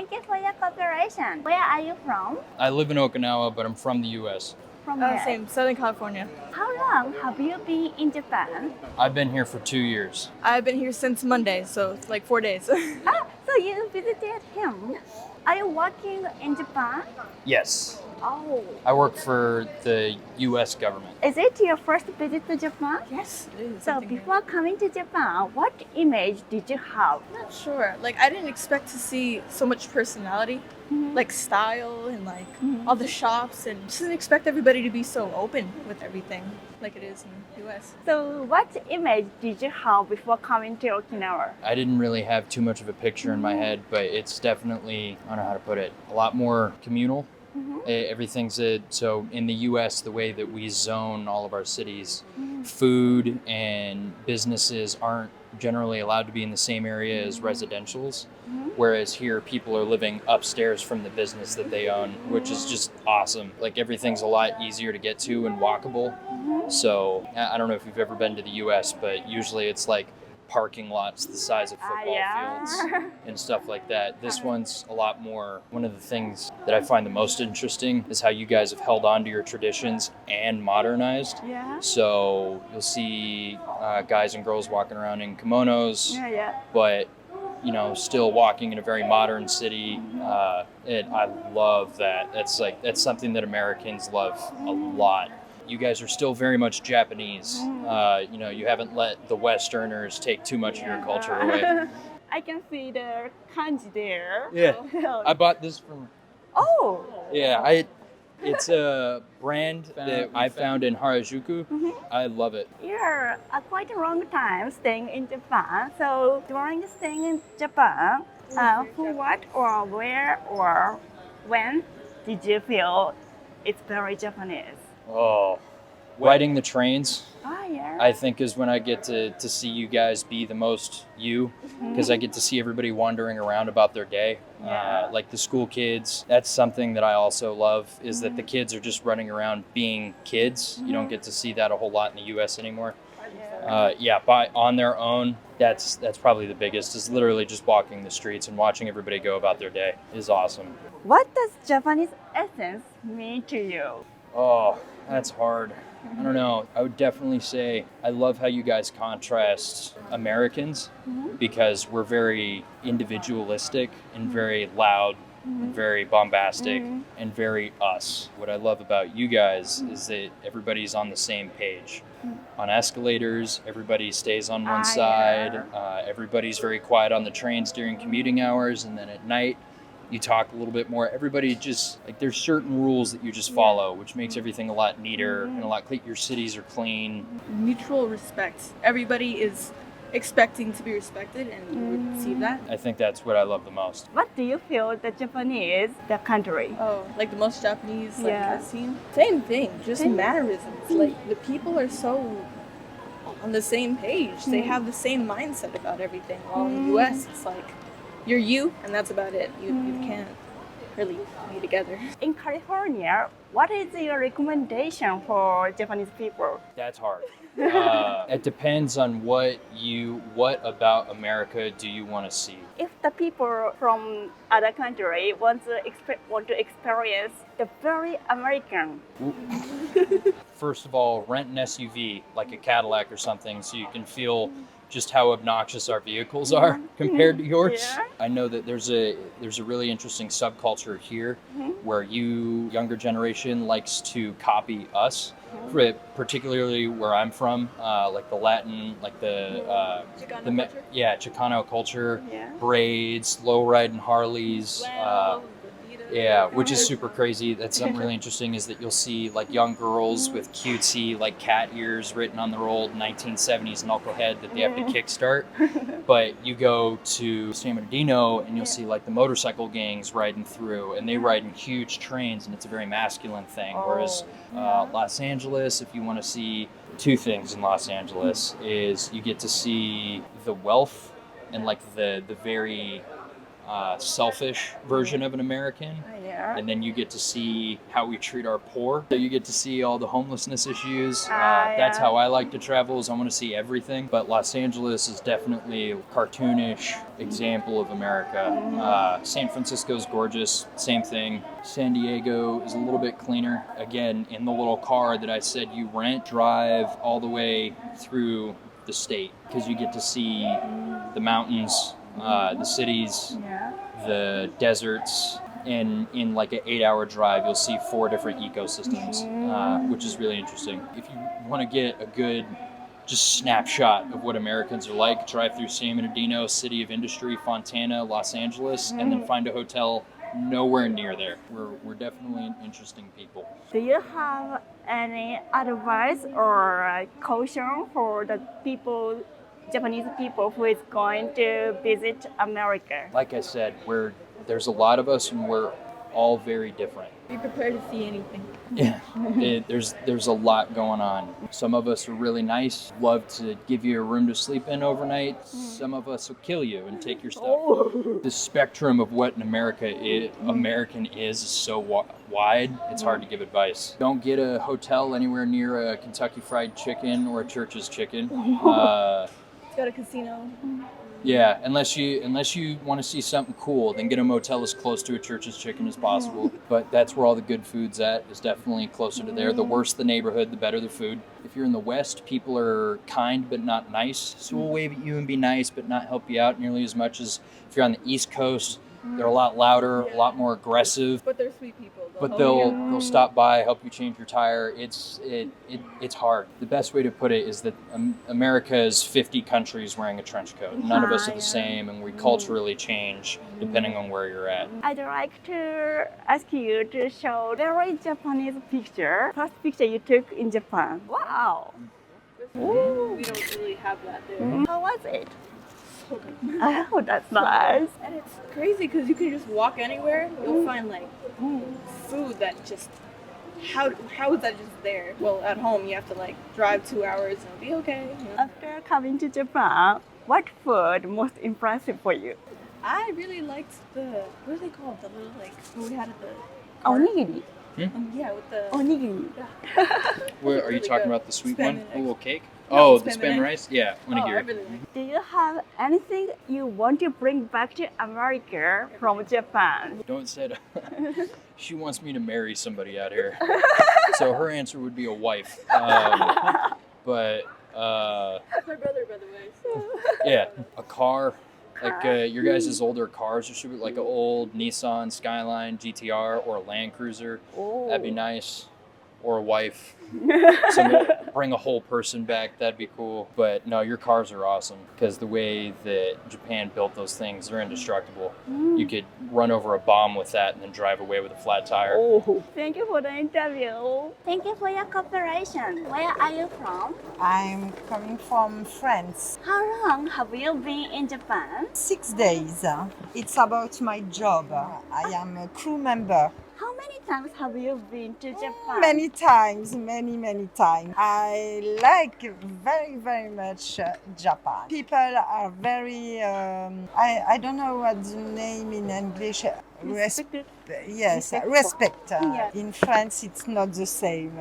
Thank you for your cooperation. Where are you from? I live in Okinawa, but I'm from the U.S. From where? Same, Southern California. How long have you been in Japan? I've been here for 2 years. I've been here since Monday, so it's like 4 days. So you visited him. Are you working in Japan? Yes. Oh. I work for the U.S. government. Is it your first visit to Japan? Yes, it is. So before coming to Japan, what image did you have? Not sure. Like, I didn't expect to see so much personality, like style and like all the shops, and just didn't expect everybody to be so open with everything like it is in the U.S. So what image did you have before coming to Okinawa? I didn't really have too much of a picture in my head, but it's definitely, I don't know how to put it, a lot more communal. Everything's so in the U.S., the way that we zone all of our cities, food and businesses aren't generally allowed to be in the same area as residentials, whereas here people are living upstairs from the business that they own, which is just awesome. Like everything's a lot easier to get to and walkable. So I don't know if you've ever been to the U.S., but usually it's like parking lots the size of football fields and stuff like that. This one's a lot more. One of the things that I find the most interesting is how you guys have held on to your traditions and modernized. Yeah. So you'll see guys and girls walking around in kimonos, but you know, still walking in a very modern city. I love that. That's something that Americans love a lot. You guys are still very much Japanese. You know, you haven't let the Westerners take too much of your culture away. I can see the kanji there. Yeah. I bought this from... Oh! Yeah, it's a brand that I found in Harajuku. I love it. You're quite a long time staying in Japan. So during staying in Japan, who, what, or where, or when did you feel it's very Japanese? Oh, riding the trains, Oh, yeah. I think, is when I get to see you guys be the most you, because I get to see everybody wandering around about their day. Like the school kids, that's something that I also love, is that the kids are just running around being kids. You don't get to see that a whole lot in the U.S. anymore. On their own, that's probably the biggest, is literally just walking the streets and watching everybody go about their day is awesome. What does Japanese essence mean to you? Oh, that's hard. I don't know. I would definitely say I love how you guys contrast Americans, because we're very individualistic and very loud, and very bombastic, and very us. What I love about you guys is that everybody's on the same page. On escalators, everybody stays on one side. Everybody's very quiet on the trains during commuting hours, and then at night, you talk a little bit more. Everybody just, like, there's certain rules that you just follow, which makes everything a lot neater and a lot cleaner. Your cities are clean. Mutual respect. Everybody is expecting to be respected, and you receive that. I think that's what I love the most. What do you feel the Japanese, the country? Oh, like the most Japanese I've seen? Same thing, just mannerisms. Like, the people are so on the same page. They have the same mindset about everything. While in the US, it's like, you're you, and that's about it. You can't really be together. In California, what is your recommendation for Japanese people? That's hard. It depends on what about America do you want to see? If the people from other country want to experience the very American. First of all, rent an SUV, like a Cadillac or something, so you can feel just how obnoxious our vehicles are compared to yours. I know that there's a really interesting subculture here where younger generation likes to copy us, particularly where I'm from, like the Latin, like the Chicano culture, braids, low riding Harleys. Which is super crazy. That's something really interesting, is that you'll see like young girls with cutesy like cat ears written on their old 1970s knucklehead that they have to kickstart. But you go to San Bernardino and you'll see like the motorcycle gangs riding through, and they ride in huge trains, and it's a very masculine thing. Whereas Los Angeles, if you want to see two things in Los Angeles, is you get to see the wealth and like the very selfish version of an American, Yeah. And then you get to see how we treat our poor. So you get to see all the homelessness issues. Yeah. That's how I like to travel, is I want to see everything. But Los Angeles is definitely a cartoonish example of America. San Francisco's gorgeous, same thing. San Diego is a little bit cleaner. Again, in the little car that I said you rent, drive all the way through the state, because you get to see the mountains, the cities, Yeah. the deserts, and in like an 8-hour drive you'll see 4 different ecosystems, which is really interesting. If you want to get a good just snapshot of what Americans are like, drive through San Bernardino, City of Industry, Fontana, Los Angeles, and then find a hotel nowhere near there. We're definitely interesting people. Do you have any advice or caution for the people, Japanese people who is going to visit America? Like I said, there's a lot of us and we're all very different. Be prepared to see anything. Yeah, there's a lot going on. Some of us are really nice, love to give you a room to sleep in overnight. Some of us will kill you and take your stuff. Oh. The spectrum of what an American is so wide, it's hard to give advice. Don't get a hotel anywhere near a Kentucky Fried Chicken or a Church's Chicken. It's got a casino. Yeah, unless you want to see something cool, then get a motel as close to a Church's Chicken as possible. But that's where all the good food's at, is definitely closer to there. The worse the neighborhood, the better the food. If you're in the West, people are kind but not nice. So we'll wave at you and be nice but not help you out nearly as much as if you're on the East Coast. They're a lot louder, a lot more aggressive. But they're sweet people. But they'll stop by, help you change your tire. It's hard. The best way to put it is that America is 50 countries wearing a trench coat. None of us are the same, and we culturally change depending on where you're at. I'd like to ask you to show very Japanese picture. First picture you took in Japan. Wow. We don't really have that there. How was it? Oh, that's nice. And it's crazy because you can just walk anywhere. You'll find like food that just how is that just there? Well, at home you have to like drive 2 hours and it'll be okay. You know? After coming to Japan, what food most impressive for you? I really liked what are they called? The little like what we had at the Onigiri. yeah, with the Onigiri. Where are you really talking good. about the sweet Spam one? and A little eggs. cake? No, Oh, the spam spam and rice? Yeah, Oh, I onigiri. really like Do you have anything you want to bring back to America from Japan? Don't say that. She wants me to marry somebody out here. So her answer would be a wife. But That's my brother, by the way. So. yeah, a car. Like your guys' older cars, or should be like an old Nissan Skyline GTR or a Land Cruiser. Oh. That'd be nice. Or a wife. Bring a whole person back, that'd be cool. But no, your cars are awesome because the way that Japan built those things, they're indestructible. You could run over a bomb with that and then drive away with a flat tire. Oh. Thank you for the interview. Thank you for your cooperation. Where are you from? I'm coming from France. How long have you been in Japan? 6 days. It's about my job. I am a crew member. How many times have you been to Japan? Many times, many times. I like very, very much Japan. People are very, I don't know what the name in English. Respect. Yeah. In France, it's not the same.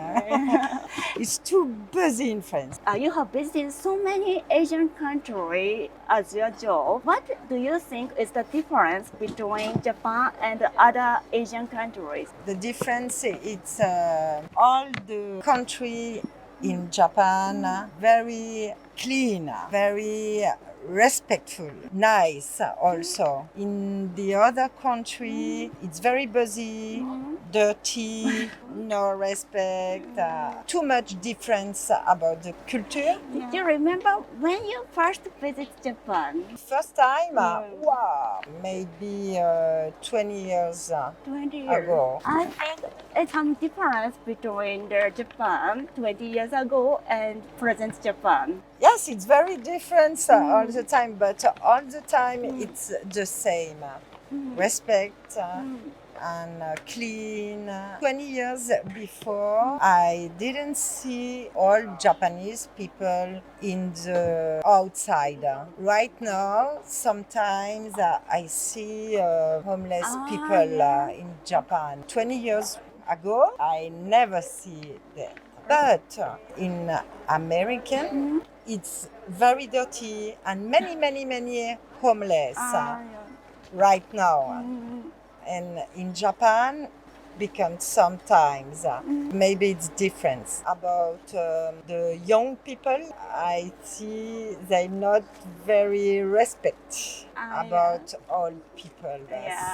It's too busy in France. You have visited so many Asian countries as your job. What do you think is the difference between Japan and other Asian countries? The difference, it's all the country in Japan very clean, very respectful, nice also. In the other country, it's very busy, dirty, no respect, too much difference about the culture. Do you remember when you first visited Japan? First time, wow, maybe 20 years 20 years ago. I think it's some difference between the Japan 20 years ago and present Japan. Yes, it's very different all the time, but all the time it's the same. Respect, and clean. 20 years before, I didn't see all Japanese people in the outside. Right now, sometimes I see homeless people in Japan. 20 years ago, I never see that. But in American, it's very dirty and many homeless right now. And in Japan, becomes sometimes maybe it's different. About the young people, I see they not very respect about all people.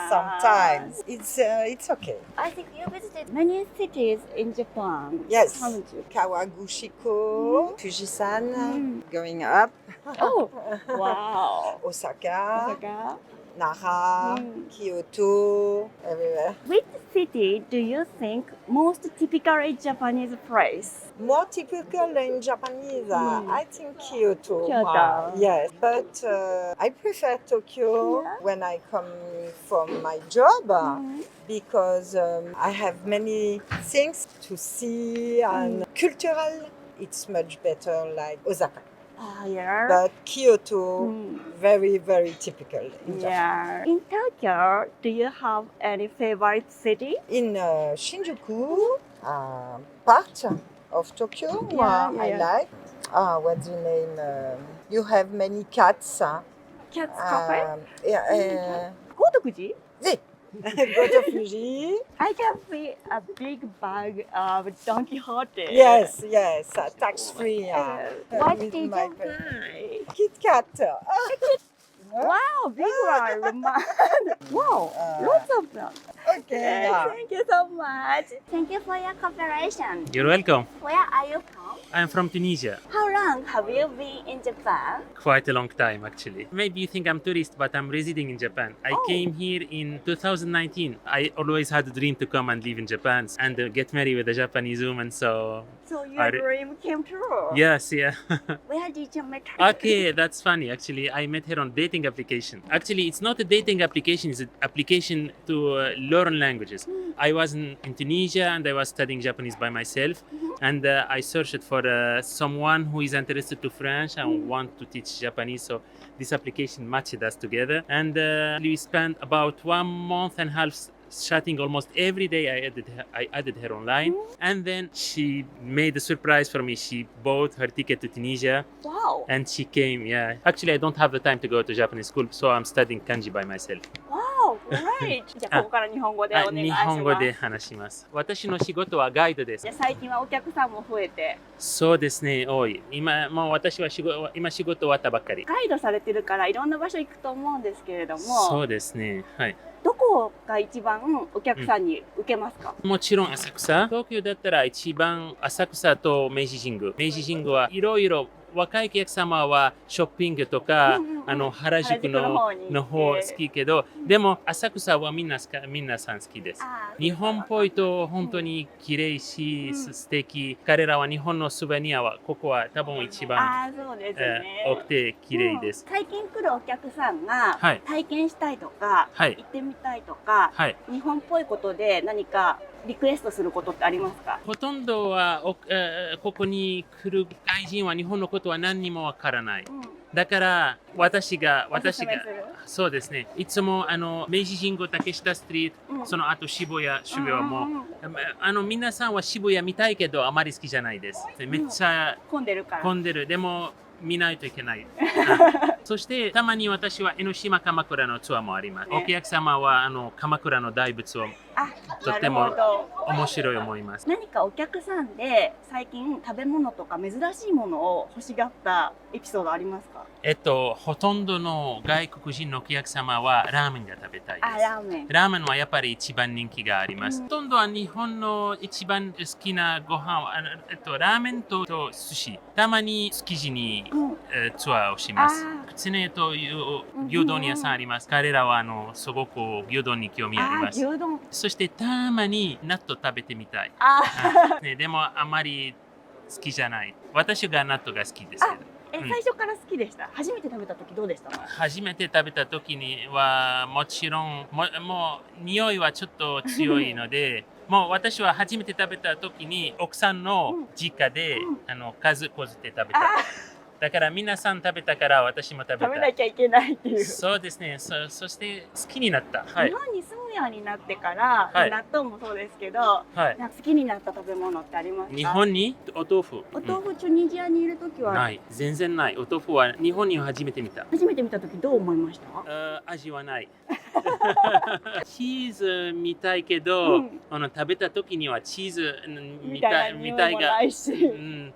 Sometimes it's okay. I think you visited many cities in Japan. Yes, Haven't you? Kawaguchiko, Fujisan, going up. Oh, wow. Osaka, Osaka. Nara, Kyoto, everywhere. Which city do you think most typically Japanese place? More typical in Japanese, I think Kyoto. Kyoto. Yes, but I prefer Tokyo when I come from my job because I have many things to see and cultural. It's much better like Osaka. Yeah. But Kyoto, very typical in Japan. In Tokyo, do you have any favorite city? In Shinjuku, part of Tokyo, I like. What's the name? You have many cats. Cats Cafe? Gotofuji. Gotofuji. I can see a big bag of Don Quixote. Yes, tax free. What did you buy? Kit Kat. Wow, big one. Wow, lots of them. Okay. Thank you so much. Thank you for your cooperation. You're welcome. Where are you from? I'm from Tunisia. How long have you been in Japan? Quite a long time, actually. Maybe you think I'm tourist, but I'm residing in Japan. I came here in 2019. I always had a dream to come and live in Japan and get married with a Japanese woman, so your dream came true. yes, yeah. Where did you meet her? Okay, that's funny. Actually, I met her on dating application. Actually, it's not a dating application. It's an application to learn languages. I was in Tunisia and I was studying Japanese by myself. And I searched for someone who is interested to French and want to teach Japanese. So this application matched us together. And we spent about 1 month and a half chatting almost every day. I added her online, and then she made a surprise for me. She bought her ticket to Tunisia. Wow. And she came. Yeah, actually I don't have the time to go to Japanese school, so I'm studying kanji by myself. Wow, great. じゃあここから日本語でお願いします。日本語で話します。私の仕事はガイドです。じゃあ最近はお客さんも増えて。そうですね、多い。今もう私は仕事終わったばっかり。ガイドされてるからいろんな場所行くと思うんですけれども。そうですね。はい。どこが一番お客さんに受けますか？もちろん浅草。東京だったら一番浅草と明治神宮。明治神宮はいろいろ若いお客様はショッピングとか、原宿の方好きけど、でも浅草は皆さん好きです。日本っぽいと本当に綺麗し、素敵。彼らは日本のスーベニアはここは多分一番多くて綺麗です。最近来るお客さんが体験したいとか、行ってみたいとか、日本っぽいことで何かリクエストすることってありますか？ほとんどはここに来る外人は日本のことは何にもわからない。だから私がそうですね。いつも明治神宮竹下ストリート、その後渋谷はもう皆さんは渋谷見たいけどあまり好きじゃないです。めっちゃ混んでるから。混んでる。でも見ないといけない。そしてたまに私は江ノ島鎌倉のツアーもあります。お客様は鎌倉の大仏をとても面白い思います。何かお客さんで最近食べ物とか珍しいものを欲しがったエピソードありますか？ほとんどの外国人のお客様はラーメンが食べたいです。ラーメンはやっぱり一番人気があります。ほとんどは日本の一番好きなご飯はラーメンと寿司。たまに築地にツアーをします。キツネという牛丼屋さんあります。彼らはすごく牛丼に興味あります。そしてたまに納豆食べてみたい。でもあまり好きじゃない。私が納豆が好きですけど。最初から好きでした？初めて食べた時どうでしたの？初めて食べた時にはもちろんもう匂いはちょっと強いのでもう私は初めて食べた時に奥さんの実家で、数こずって食べた。だから皆さん食べたから私も食べた。食べなきゃいけないっていう。そうですね。そして好きになった。日本に住むようになってから、納豆もそうですけど、なんか好きになった食べ物ってありますか？日本にお豆腐。お豆腐、チュニジアにいる時はない。全然ない。お豆腐は日本に初めて見た。初めて見た時どう思いました？味はない。チーズみたいけど、食べた時にはチーズみたいが、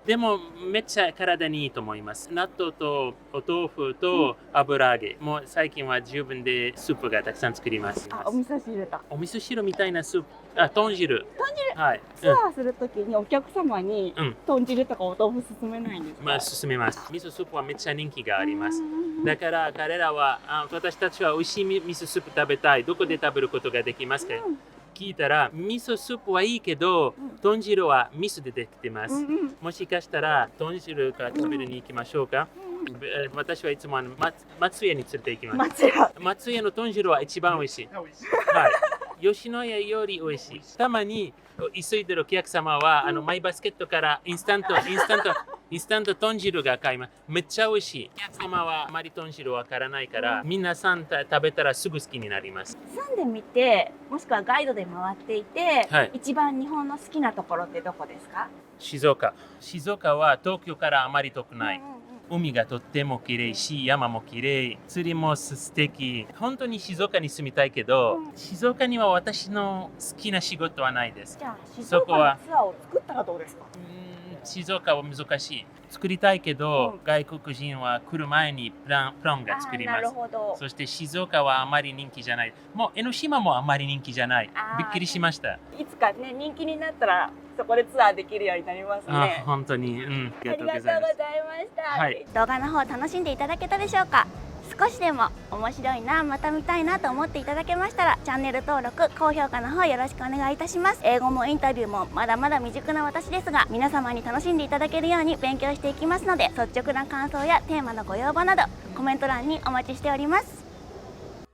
でもめっちゃ体にいいと思います。納豆とお豆腐と油揚げ、もう最近は自分でスープがたくさん作ります。お味噌汁だ。お味噌汁みたいなスープ、豚汁。はい。ツアーするときにお客様に豚汁とかお豆腐勧めないんですか？勧めます。味噌スープはめっちゃ人気があります。だから彼らは私たちは美味しい味噌スープ食べたい。どこで食べることができますか？聞いたら味噌スープはいいけど豚汁は味噌でできてます。もしかしたら豚汁から食べに行きましょうか？私はいつも松屋に連れて行きます。松屋の豚汁は一番美味しい。はい。吉野家より美味しい。たまに急いでるお客様はマイバスケットからインスタント豚汁が買います。めっちゃ美味しい。お客様はあまり豚汁わからないから皆さん食べたらすぐ好きになります。住んでみてもしくはガイドで回っていて、一番日本の好きなところってどこですか？静岡は東京からあまり遠くない。海がとっても綺麗し、山も綺麗、釣りも素敵。本当に静岡に住みたいけど、静岡には私の好きな仕事はないです。じゃあ静岡のツアーを作ったらどうですか？静岡は難しい。作りたいけど、外国人は来る前にプランが作ります。そして静岡はあまり人気じゃない。もう江ノ島もあまり人気じゃない。びっくりしました。いつかね、人気になったらそこでツアーできるようになりますね。本当に、ありがとうございました。動画の方楽しんでいただけたでしょうか？少しでも面白いな、また見たいなと思っていただけましたらチャンネル登録、高評価の方よろしくお願いいたします。英語もインタビューもまだまだ未熟な私ですが、皆様に楽しんでいただけるように勉強していきますので、率直な感想やテーマのご要望などコメント欄にお待ちしております。